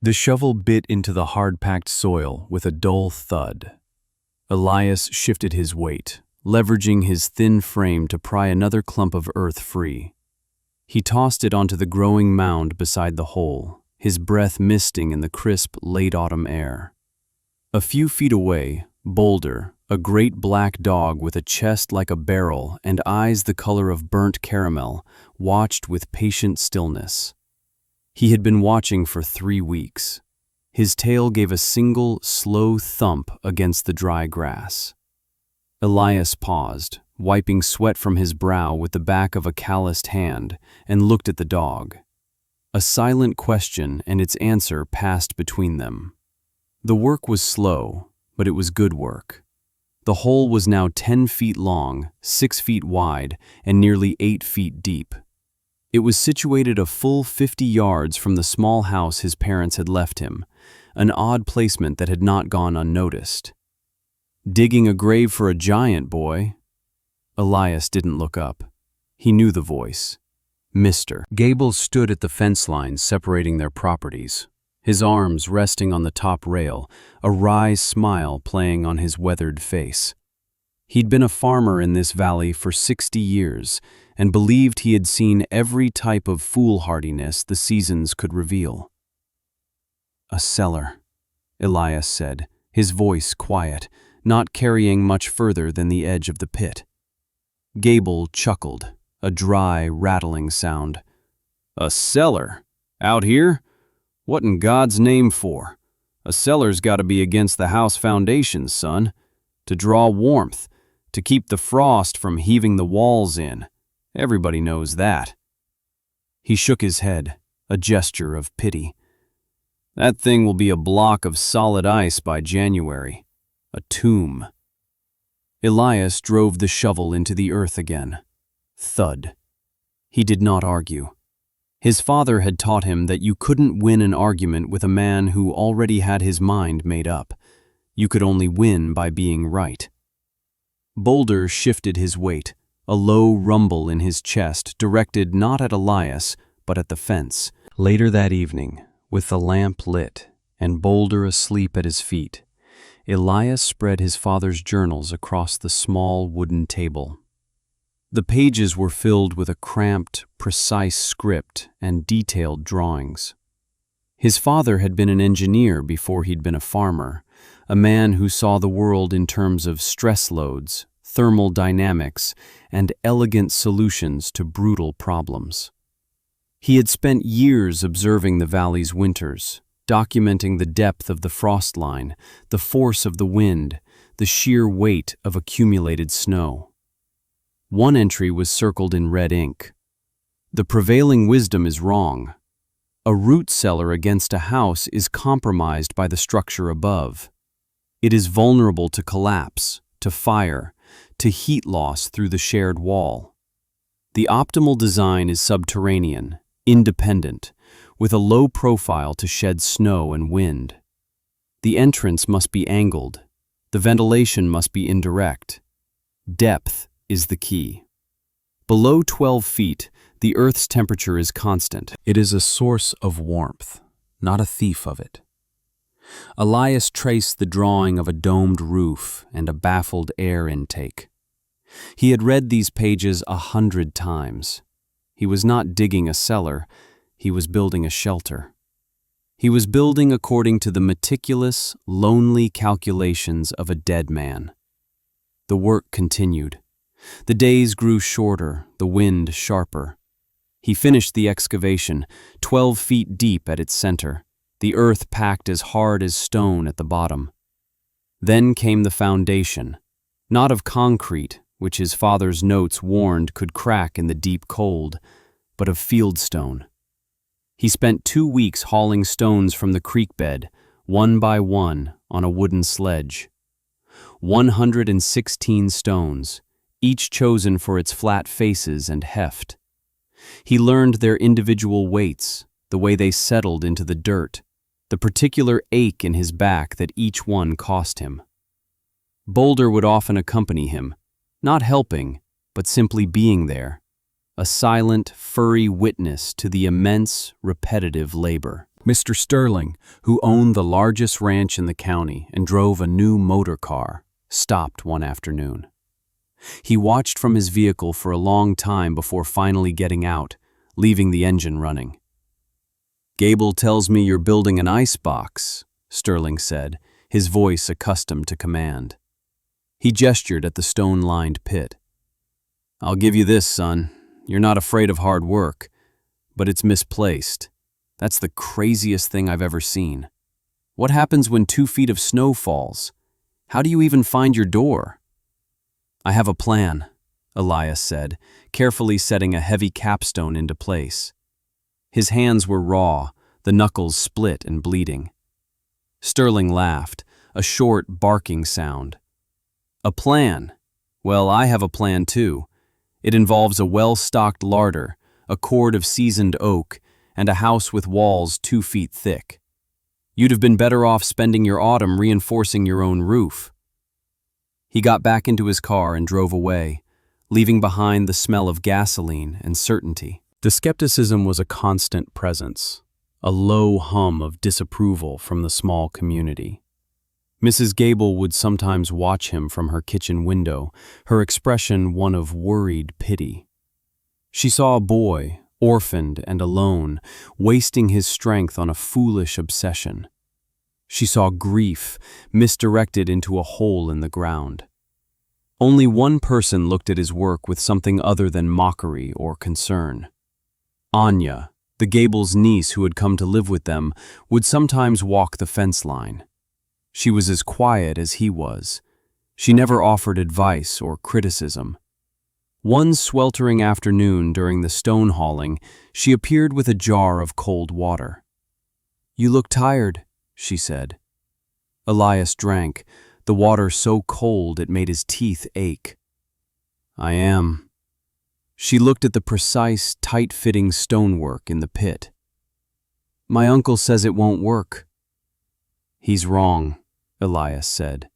The shovel bit into the hard-packed soil with a dull thud. Elias shifted his weight, leveraging his thin frame to pry another clump of earth free. He tossed it onto the growing mound beside the hole, his breath misting in the crisp, late-autumn air. A few feet away, Boulder, a great black dog with a chest like a barrel and eyes the color of burnt caramel, watched with patient stillness. He had been watching for 3 weeks. His tail gave a single, slow thump against the dry grass. Elias paused, wiping sweat from his brow with the back of a calloused hand, and looked at the dog. A silent question and its answer passed between them. The work was slow, but it was good work. The hole was now 10 feet long, 6 feet wide, and nearly 8 feet deep. It was situated a full 50 yards from the small house his parents had left him, an odd placement that had not gone unnoticed. "Digging a grave for a giant, boy." Elias didn't look up. He knew the voice. Mr. Gable stood at the fence line separating their properties, his arms resting on the top rail, a wry smile playing on his weathered face. He'd been a farmer in this valley for 60 years and believed he had seen every type of foolhardiness the seasons could reveal. "A cellar," Elias said, his voice quiet, not carrying much further than the edge of the pit. Gable chuckled, a dry, rattling sound. "A cellar? Out here? What in God's name for? A cellar's got to be against the house foundations, son. To draw warmth, to keep the frost from heaving the walls in. Everybody knows that." He shook his head, a gesture of pity. "That thing will be a block of solid ice by January. A tomb." Elias drove the shovel into the earth again. Thud. He did not argue. His father had taught him that you couldn't win an argument with a man who already had his mind made up. You could only win by being right. Boulder shifted his weight, a low rumble in his chest directed not at Elias, but at the fence. Later that evening, with the lamp lit and Boulder asleep at his feet, Elias spread his father's journals across the small wooden table. The pages were filled with a cramped, precise script and detailed drawings. His father had been an engineer before he'd been a farmer, a man who saw the world in terms of stress loads, thermal dynamics, and elegant solutions to brutal problems. He had spent years observing the valley's winters, documenting the depth of the frost line, the force of the wind, the sheer weight of accumulated snow. One entry was circled in red ink. "The prevailing wisdom is wrong. A root cellar against a house is compromised by the structure above. It is vulnerable to collapse, to fire, to heat loss through the shared wall. The optimal design is subterranean, independent, with a low profile to shed snow and wind. The entrance must be angled. The ventilation must be indirect. Depth is the key. Below 12 feet, the Earth's temperature is constant. It is a source of warmth, not a thief of it." Elias traced the drawing of a domed roof and a baffled air intake. He had read these pages 100 times. He was not digging a cellar, he was building a shelter. He was building according to the meticulous, lonely calculations of a dead man. The work continued. The days grew shorter, the wind sharper. He finished the excavation, 12 feet deep at its center, the earth packed as hard as stone at the bottom. Then came the foundation, not of concrete, which his father's notes warned could crack in the deep cold, but of fieldstone. He spent 2 weeks hauling stones from the creek bed, one by one, on a wooden sledge. 116 stones, each chosen for its flat faces and heft. He learned their individual weights, the way they settled into the dirt, the particular ache in his back that each one cost him. Boulder would often accompany him, not helping, but simply being there, a silent, furry witness to the immense, repetitive labor. Mr. Sterling, who owned the largest ranch in the county and drove a new motor car, stopped one afternoon. He watched from his vehicle for a long time before finally getting out, leaving the engine running. "Gable tells me you're building an ice box," Sterling said, his voice accustomed to command. He gestured at the stone-lined pit. "I'll give you this, son. You're not afraid of hard work, but it's misplaced. That's the craziest thing I've ever seen. What happens when 2 feet of snow falls? How do you even find your door?" "I have a plan," Elias said, carefully setting a heavy capstone into place. His hands were raw, the knuckles split and bleeding. Sterling laughed, a short, barking sound. "A plan? Well, I have a plan too. It involves a well-stocked larder, a cord of seasoned oak, and a house with walls 2 feet thick. You'd have been better off spending your autumn reinforcing your own roof." He got back into his car and drove away, leaving behind the smell of gasoline and certainty. The skepticism was a constant presence, a low hum of disapproval from the small community. Mrs. Gable would sometimes watch him from her kitchen window, her expression one of worried pity. She saw a boy, orphaned and alone, wasting his strength on a foolish obsession. She saw grief misdirected into a hole in the ground. Only one person looked at his work with something other than mockery or concern. Anya, the Gables' niece who had come to live with them, would sometimes walk the fence line. She was as quiet as he was. She never offered advice or criticism. One sweltering afternoon during the stone hauling, she appeared with a jar of cold water. "You look tired," she said. Elias drank, the water so cold it made his teeth ache. "I am." She looked at the precise, tight-fitting stonework in the pit. "My uncle says it won't work." "He's wrong," Elias said.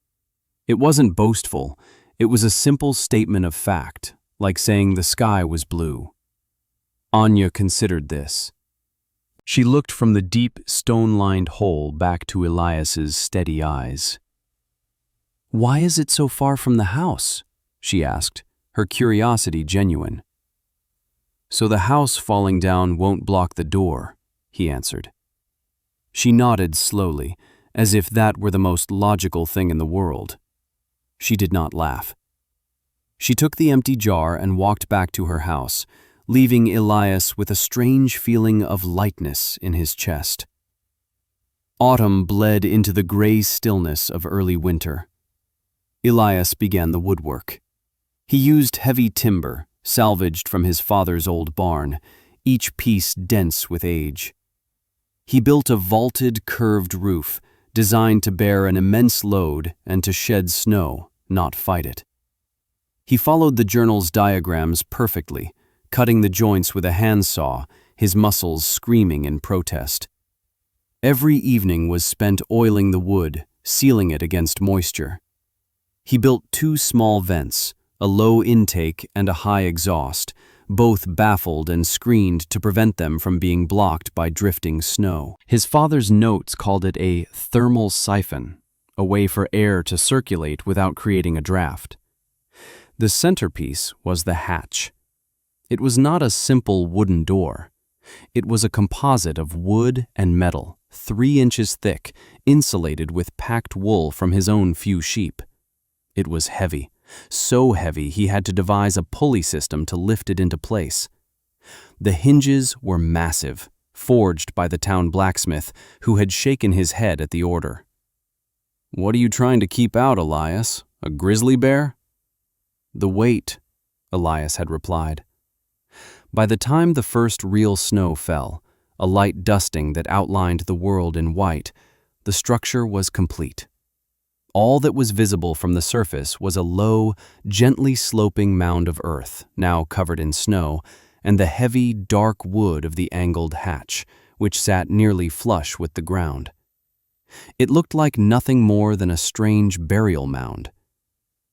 It wasn't boastful, it was a simple statement of fact, like saying the sky was blue. Anya considered this. She looked from the deep, stone-lined hole back to Elias's steady eyes. "Why is it so far from the house?" she asked, her curiosity genuine. "So the house falling down won't block the door," he answered. She nodded slowly, as if that were the most logical thing in the world. She did not laugh. She took the empty jar and walked back to her house, leaving Elias with a strange feeling of lightness in his chest. Autumn bled into the gray stillness of early winter. Elias began the woodwork. He used heavy timber, salvaged from his father's old barn, each piece dense with age. He built a vaulted, curved roof, designed to bear an immense load and to shed snow, not fight it. He followed the journal's diagrams perfectly, cutting the joints with a handsaw, his muscles screaming in protest. Every evening was spent oiling the wood, sealing it against moisture. He built 2 small vents, a low intake and a high exhaust, both baffled and screened to prevent them from being blocked by drifting snow. His father's notes called it a thermal siphon, a way for air to circulate without creating a draft. The centerpiece was the hatch. It was not a simple wooden door. It was a composite of wood and metal, 3 inches thick, insulated with packed wool from his own few sheep. It was heavy, so heavy he had to devise a pulley system to lift it into place. The hinges were massive, forged by the town blacksmith, who had shaken his head at the order. "What are you trying to keep out, Elias? A grizzly bear?" "The weight," Elias had replied. By the time the first real snow fell, a light dusting that outlined the world in white, the structure was complete. All that was visible from the surface was a low, gently sloping mound of earth, now covered in snow, and the heavy, dark wood of the angled hatch, which sat nearly flush with the ground. It looked like nothing more than a strange burial mound.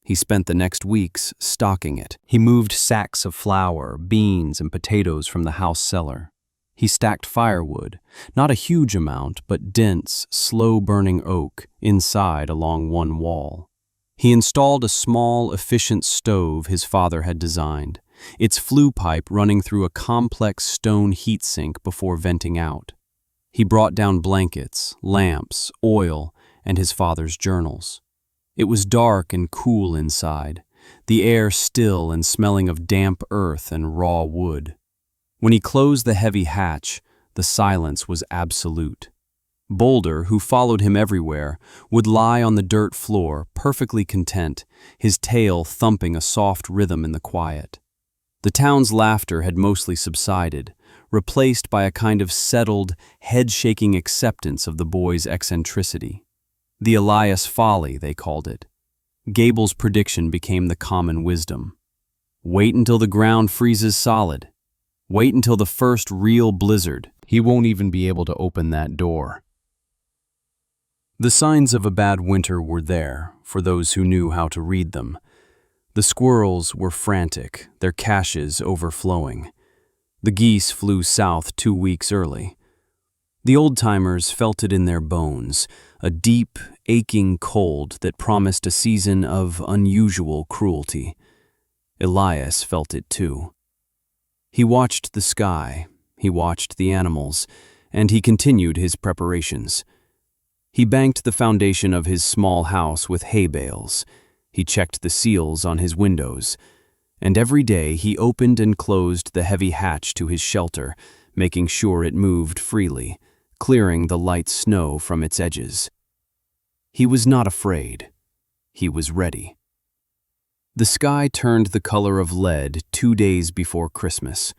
He spent the next weeks stocking it. He moved sacks of flour, beans, and potatoes from the house cellar. He stacked firewood, not a huge amount, but dense, slow-burning oak, inside along one wall. He installed a small, efficient stove his father had designed, its flue pipe running through a complex stone heat sink before venting out. He brought down blankets, lamps, oil, and his father's journals. It was dark and cool inside, the air still and smelling of damp earth and raw wood. When he closed the heavy hatch, the silence was absolute. Boulder, who followed him everywhere, would lie on the dirt floor, perfectly content, his tail thumping a soft rhythm in the quiet. The town's laughter had mostly subsided, replaced by a kind of settled, head-shaking acceptance of the boy's eccentricity. The Elias folly, they called it. Gable's prediction became the common wisdom. Wait until the ground freezes solid. Wait until the first real blizzard. He won't even be able to open that door. The signs of a bad winter were there, for those who knew how to read them. The squirrels were frantic, their caches overflowing. The geese flew south 2 weeks early. The old-timers felt it in their bones, a deep, aching cold that promised a season of unusual cruelty. Elias felt it too. He watched the sky, he watched the animals, and he continued his preparations. He banked the foundation of his small house with hay bales. He checked the seals on his windows, and every day he opened and closed the heavy hatch to his shelter, making sure it moved freely, clearing the light snow from its edges. He was not afraid. He was ready. The sky turned the color of lead 2 days before Christmas.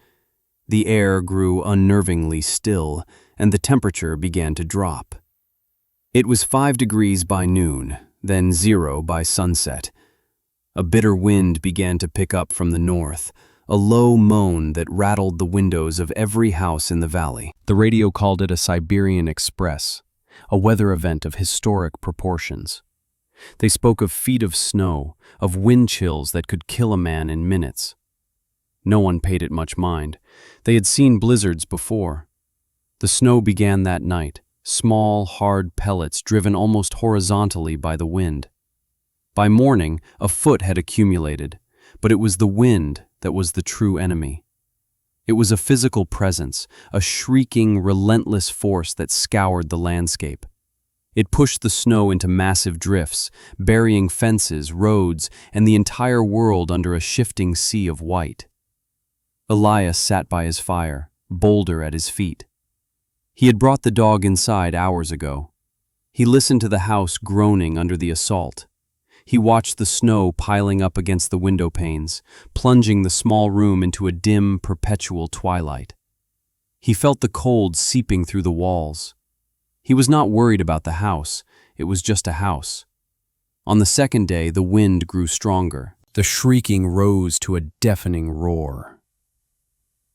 The air grew unnervingly still, and the temperature began to drop. It was 5 degrees by noon, then 0 by sunset. A bitter wind began to pick up from the north, a low moan that rattled the windows of every house in the valley. The radio called it a Siberian Express, a weather event of historic proportions. They spoke of feet of snow, of wind chills that could kill a man in minutes. No one paid it much mind. They had seen blizzards before. The snow began that night, small, hard pellets driven almost horizontally by the wind. By morning, a foot had accumulated, but it was the wind that was the true enemy. It was a physical presence, a shrieking, relentless force that scoured the landscape. It pushed the snow into massive drifts, burying fences, roads, and the entire world under a shifting sea of white. Elias sat by his fire, Boulder at his feet. He had brought the dog inside hours ago. He listened to the house groaning under the assault. He watched the snow piling up against the window panes, plunging the small room into a dim, perpetual twilight. He felt the cold seeping through the walls. He was not worried about the house. It was just a house. On the second day, the wind grew stronger. The shrieking rose to a deafening roar.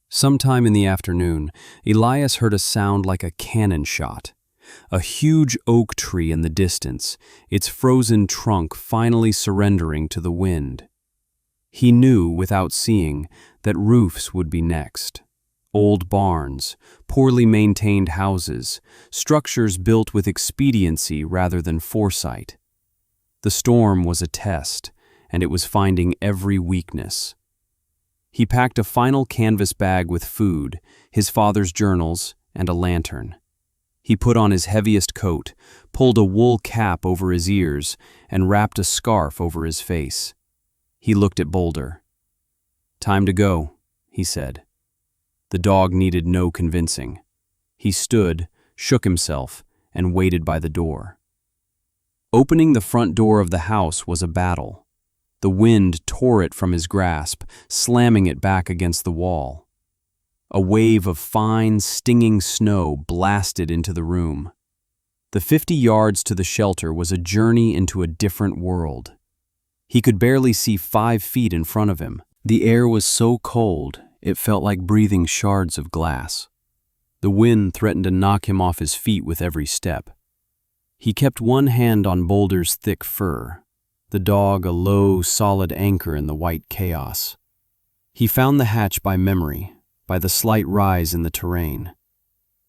Sometime in the afternoon, Elias heard a sound like a cannon shot. A huge oak tree in the distance, its frozen trunk finally surrendering to the wind. He knew, without seeing, that roofs would be next. Old barns, poorly maintained houses, structures built with expediency rather than foresight. The storm was a test, and it was finding every weakness. He packed a final canvas bag with food, his father's journals, and a lantern. He put on his heaviest coat, pulled a wool cap over his ears, and wrapped a scarf over his face. He looked at Boulder. "Time to go," he said. The dog needed no convincing. He stood, shook himself, and waited by the door. Opening the front door of the house was a battle. The wind tore it from his grasp, slamming it back against the wall. A wave of fine, stinging snow blasted into the room. The 50 yards to the shelter was a journey into a different world. He could barely see 5 feet in front of him. The air was so cold, it felt like breathing shards of glass. The wind threatened to knock him off his feet with every step. He kept one hand on Boulder's thick fur, the dog a low, solid anchor in the white chaos. He found the hatch by memory, by the slight rise in the terrain.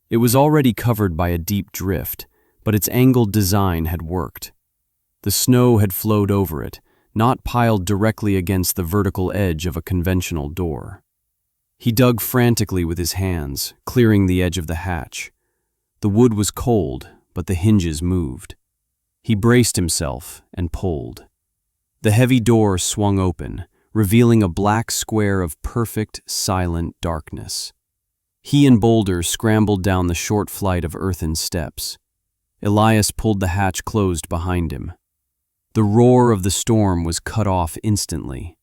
It was already covered by a deep drift, but its angled design had worked. The snow had flowed over it, not piled directly against the vertical edge of a conventional door. He dug frantically with his hands, clearing the edge of the hatch. The wood was cold, but the hinges moved. He braced himself and pulled. The heavy door swung open, revealing a black square of perfect, silent darkness. He and Boulder scrambled down the short flight of earthen steps. Elias pulled the hatch closed behind him. The roar of the storm was cut off instantly.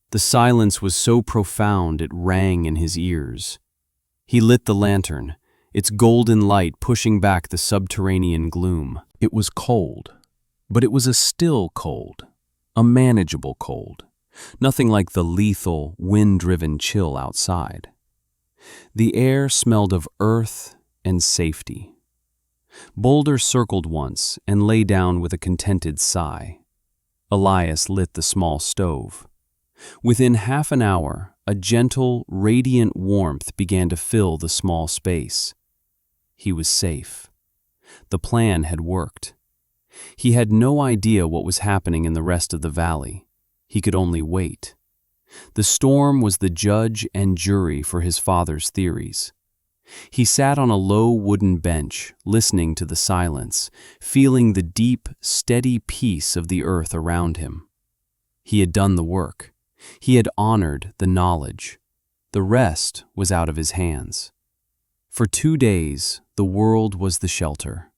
The silence was so profound it rang in his ears. He lit the lantern, its golden light pushing back the subterranean gloom. It was cold, but it was a still cold, a manageable cold, nothing like the lethal, wind-driven chill outside. The air smelled of earth and safety. Boulder circled once and lay down with a contented sigh. Elias lit the small stove. Within half an hour, a gentle, radiant warmth began to fill the small space. He was safe. The plan had worked. He had no idea what was happening in the rest of the valley. He could only wait. The storm was the judge and jury for his father's theories. He sat on a low wooden bench, listening to the silence, feeling the deep, steady peace of the earth around him. He had done the work. He had honored the knowledge. The rest was out of his hands. For 2 days, the world was the shelter.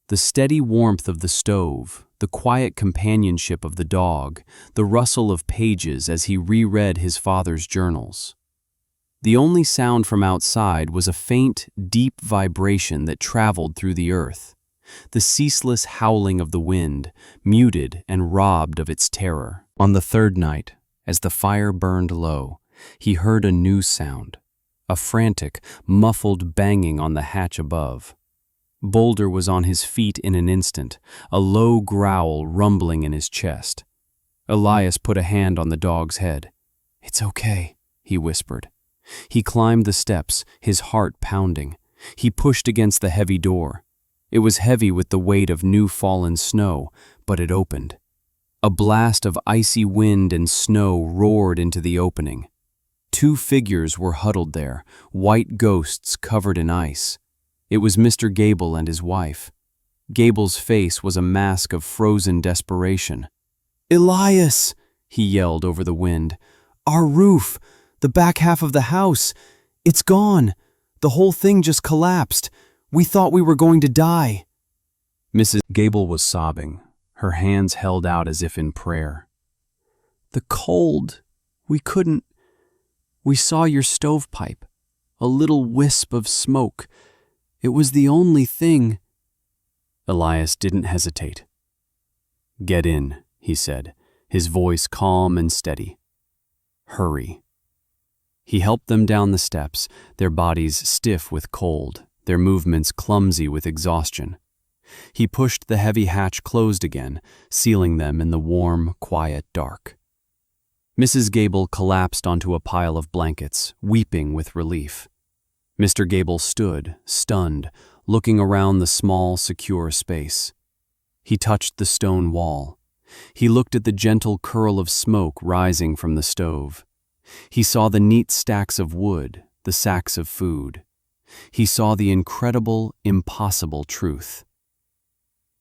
The steady warmth of the stove, the quiet companionship of the dog, the rustle of pages as he reread his father's journals. The only sound from outside was a faint, deep vibration that traveled through the earth, the ceaseless howling of the wind, muted and robbed of its terror. On the third night, as the fire burned low, he heard a new sound, a frantic, muffled banging on the hatch above. Boulder was on his feet in an instant, a low growl rumbling in his chest. Elias put a hand on the dog's head. "It's okay," he whispered. He climbed the steps, his heart pounding. He pushed against the heavy door. It was heavy with the weight of new-fallen snow, but it opened. A blast of icy wind and snow roared into the opening. 2 figures were huddled there, white ghosts covered in ice. It was Mr. Gable and his wife. Gable's face was a mask of frozen desperation. "Elias!" he yelled over the wind. "Our roof! The back half of the house! It's gone! The whole thing just collapsed! We thought we were going to die!" Mrs. Gable was sobbing, her hands held out as if in prayer. "The cold! We couldn't. We saw your stovepipe, a little wisp of smoke. It was the only thing." Elias didn't hesitate. "Get in," he said, his voice calm and steady. "Hurry." He helped them down the steps, their bodies stiff with cold, their movements clumsy with exhaustion. He pushed the heavy hatch closed again, sealing them in the warm, quiet dark. Mrs. Gable collapsed onto a pile of blankets, weeping with relief. Mr. Gable stood, stunned, looking around the small, secure space. He touched the stone wall. He looked at the gentle curl of smoke rising from the stove. He saw the neat stacks of wood, the sacks of food. He saw the incredible, impossible truth.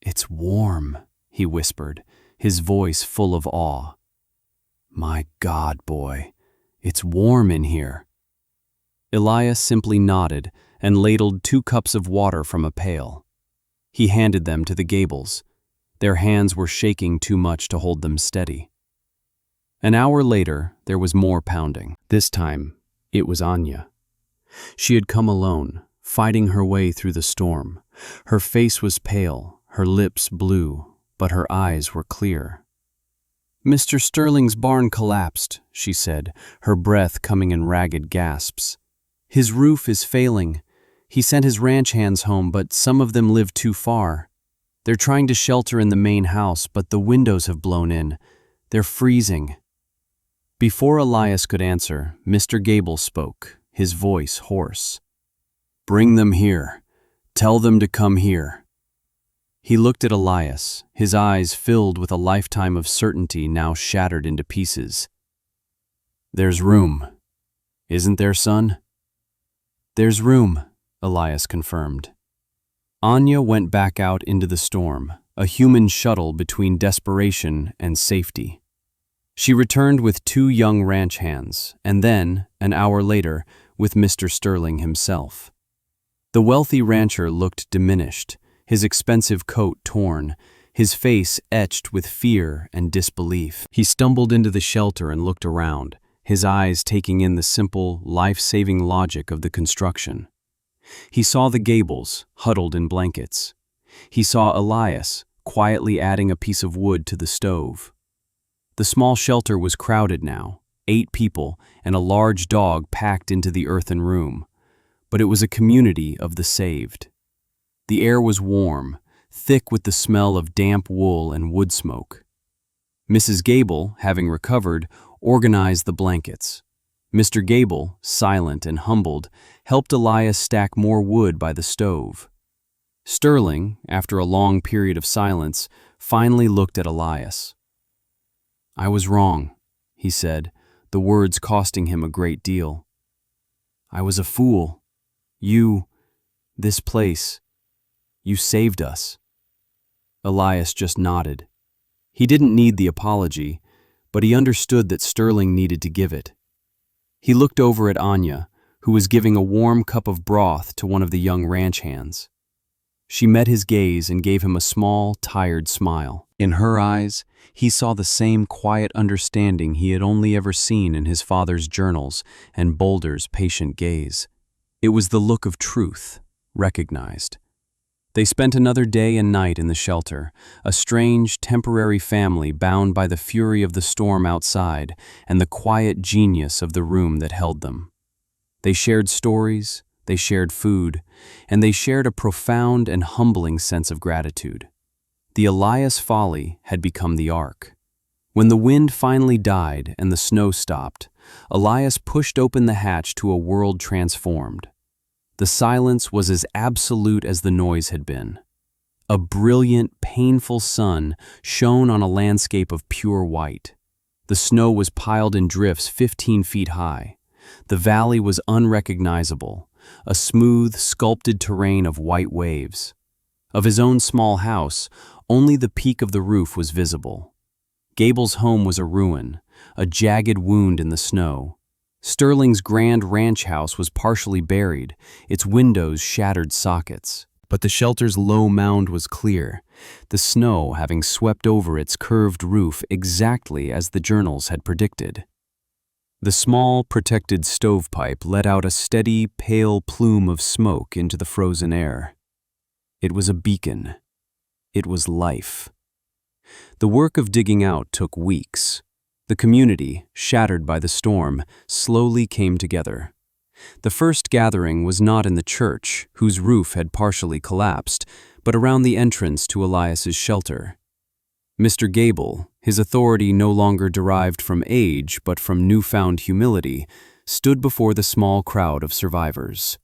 "It's warm," he whispered, his voice full of awe. "My God, boy, it's warm in here." Elias simply nodded and ladled 2 cups of water from a pail. He handed them to the Gables. Their hands were shaking too much to hold them steady. An hour later, there was more pounding. This time, it was Anya. She had come alone, fighting her way through the storm. Her face was pale, her lips blue, but her eyes were clear. "Mr. Sterling's barn collapsed," she said, her breath coming in ragged gasps. "His roof is failing. He sent his ranch hands home, but some of them live too far. They're trying to shelter in the main house, but the windows have blown in. They're freezing." Before Elias could answer, Mr. Gable spoke, his voice hoarse. "Bring them here. Tell them to come here." He looked at Elias, his eyes filled with a lifetime of certainty now shattered into pieces. "There's room. Isn't there, son?" "There's room," Elias confirmed. Anya went back out into the storm, a human shuttle between desperation and safety. She returned with 2 young ranch hands, and then, an hour later, with Mr. Sterling himself. The wealthy rancher looked diminished, his expensive coat torn, his face etched with fear and disbelief. He stumbled into the shelter and looked around, his eyes taking in the simple, life-saving logic of the construction. He saw the Gables, huddled in blankets. He saw Elias, quietly adding a piece of wood to the stove. The small shelter was crowded now, 8 people and a large dog packed into the earthen room. But it was a community of the saved. The air was warm, thick with the smell of damp wool and wood smoke. Mrs. Gable, having recovered, organized the blankets. Mr. Gable, silent and humbled, helped Elias stack more wood by the stove. Sterling, after a long period of silence, finally looked at Elias. "I was wrong," he said, the words costing him a great deal. "I was a fool. This place, you saved us." Elias just nodded. He didn't need the apology, but he understood that Sterling needed to give it. He looked over at Anya, who was giving a warm cup of broth to one of the young ranch hands. She met his gaze and gave him a small, tired smile. In her eyes, he saw the same quiet understanding he had only ever seen in his father's journals and Boulder's patient gaze. It was the look of truth, recognized. They spent another day and night in the shelter, a strange, temporary family bound by the fury of the storm outside and the quiet genius of the room that held them. They shared stories, they shared food, and they shared a profound and humbling sense of gratitude. The Elias Folly had become the ark. When the wind finally died and the snow stopped, Elias pushed open the hatch to a world transformed. The silence was as absolute as the noise had been. A brilliant, painful sun shone on a landscape of pure white. The snow was piled in drifts 15 feet high. The valley was unrecognizable, a smooth, sculpted terrain of white waves. Of his own small house, only the peak of the roof was visible. Gable's home was a ruin, a jagged wound in the snow. Sterling's grand ranch house was partially buried, its windows shattered sockets. But the shelter's low mound was clear, the snow having swept over its curved roof exactly as the journals had predicted. The small, protected stovepipe let out a steady, pale plume of smoke into the frozen air. It was a beacon. It was life. The work of digging out took weeks. The community, shattered by the storm, slowly came together. The first gathering was not in the church, whose roof had partially collapsed, but around the entrance to Elias's shelter. Mr. Gable, his authority no longer derived from age but from newfound humility, stood before the small crowd of survivors.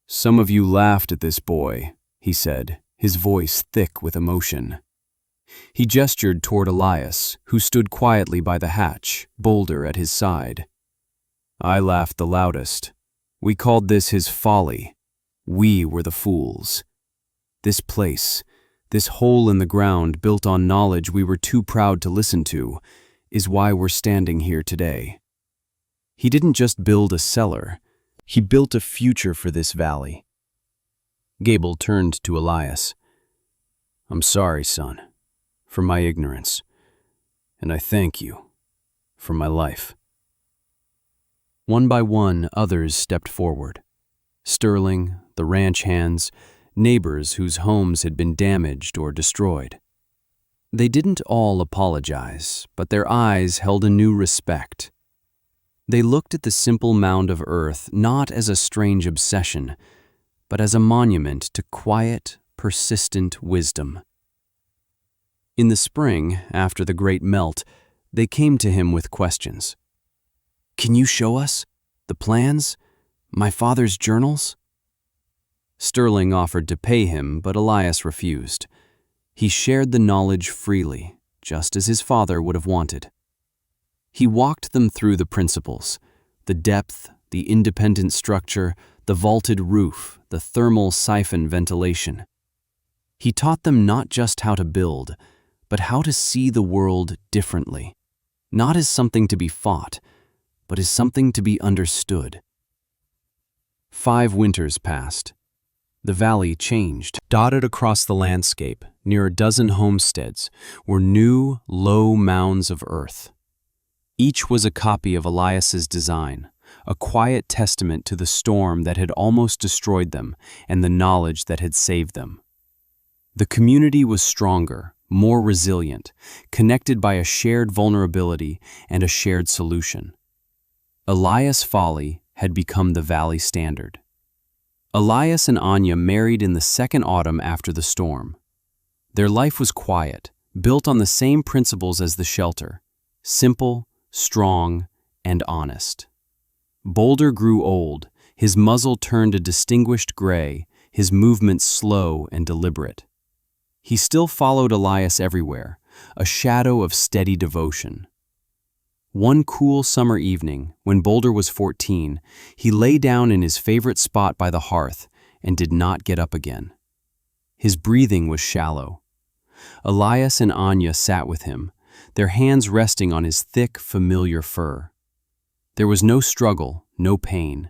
"Some of you laughed at this boy," he said, his voice thick with emotion. He gestured toward Elias, who stood quietly by the hatch, Boulder at his side. "I laughed the loudest. We called this his folly. We were the fools. This place, this hole in the ground built on knowledge we were too proud to listen to, is why we're standing here today." He didn't just build a cellar, he built a future for this valley. Gable turned to Elias. "I'm sorry, son, for my ignorance, and I thank you for my life." One by one, others stepped forward. Sterling, the ranch hands, neighbors whose homes had been damaged or destroyed. They didn't all apologize, but their eyes held a new respect. They looked at the simple mound of earth not as a strange obsession, but as a monument to quiet, persistent wisdom. In the spring, after the great melt, they came to him with questions. "Can you show us? The plans? My father's journals? Sterling offered to pay him, but Elias refused. He shared the knowledge freely, just as his father would have wanted. He walked them through the principles: the depth, the independent structure, the vaulted roof, the thermal siphon ventilation. He taught them not just how to build, but how to see the world differently, not as something to be fought, but as something to be understood. 5 winters passed. The valley changed. Dotted across the landscape, near a dozen homesteads, were new, low mounds of earth. Each was a copy of Elias's design, a quiet testament to the storm that had almost destroyed them and the knowledge that had saved them. The community was stronger, more resilient, connected by a shared vulnerability and a shared solution. Elias Folly had become the valley standard. Elias and Anya married in the second autumn after the storm. Their life was quiet, built on the same principles as the shelter: simple, strong, and honest. Boulder grew old, his muzzle turned a distinguished gray, his movements slow and deliberate. He still followed Elias everywhere, a shadow of steady devotion. One cool summer evening, when Boulder was 14, he lay down in his favorite spot by the hearth and did not get up again. His breathing was shallow. Elias and Anya sat with him, their hands resting on his thick, familiar fur. There was no struggle, no pain.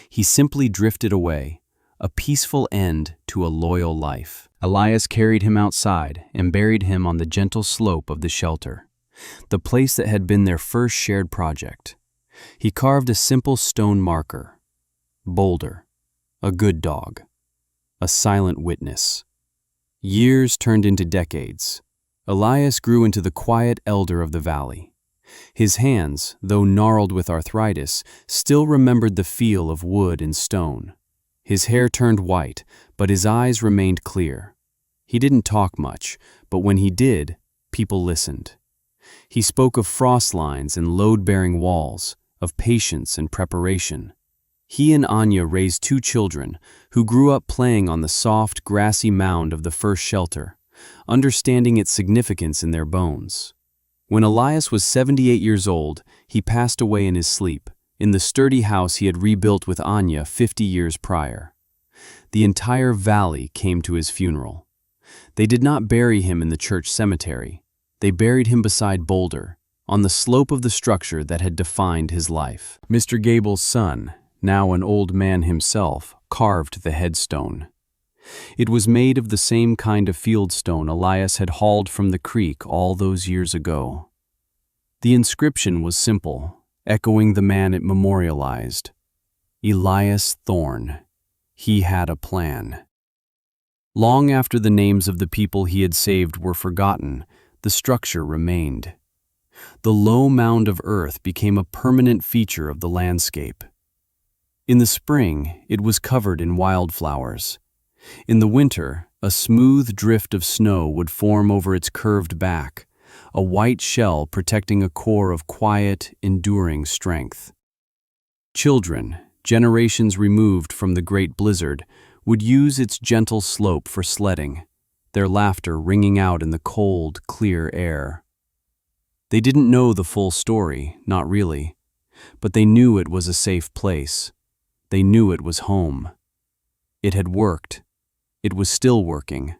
He simply drifted away, a peaceful end to a loyal life. Elias carried him outside and buried him on the gentle slope of the shelter, the place that had been their first shared project. He carved a simple stone marker: Boulder, a good dog, a silent witness. Years turned into decades. Elias grew into the quiet elder of the valley. His hands, though gnarled with arthritis, still remembered the feel of wood and stone. His hair turned white, but his eyes remained clear. He didn't talk much, but when he did, people listened. He spoke of frost lines and load-bearing walls, of patience and preparation. He and Anya raised 2 children who grew up playing on the soft, grassy mound of the first shelter, understanding its significance in their bones. When Elias was 78 years old, he passed away in his sleep, in the sturdy house he had rebuilt with Anya 50 years prior. The entire valley came to his funeral. They did not bury him in the church cemetery. They buried him beside Boulder, on the slope of the structure that had defined his life. Mr. Gable's son, now an old man himself, carved the headstone. It was made of the same kind of fieldstone Elias had hauled from the creek all those years ago. The inscription was simple, echoing the man it memorialized: Elias Thorne. He had a plan. Long after the names of the people he had saved were forgotten, the structure remained. The low mound of earth became a permanent feature of the landscape. In the spring, it was covered in wildflowers. In the winter, a smooth drift of snow would form over its curved back, a white shell protecting a core of quiet, enduring strength. Children, generations removed from the great blizzard, would use its gentle slope for sledding, their laughter ringing out in the cold, clear air. They didn't know the full story, not really, but they knew it was a safe place. They knew it was home. It had worked. It was still working.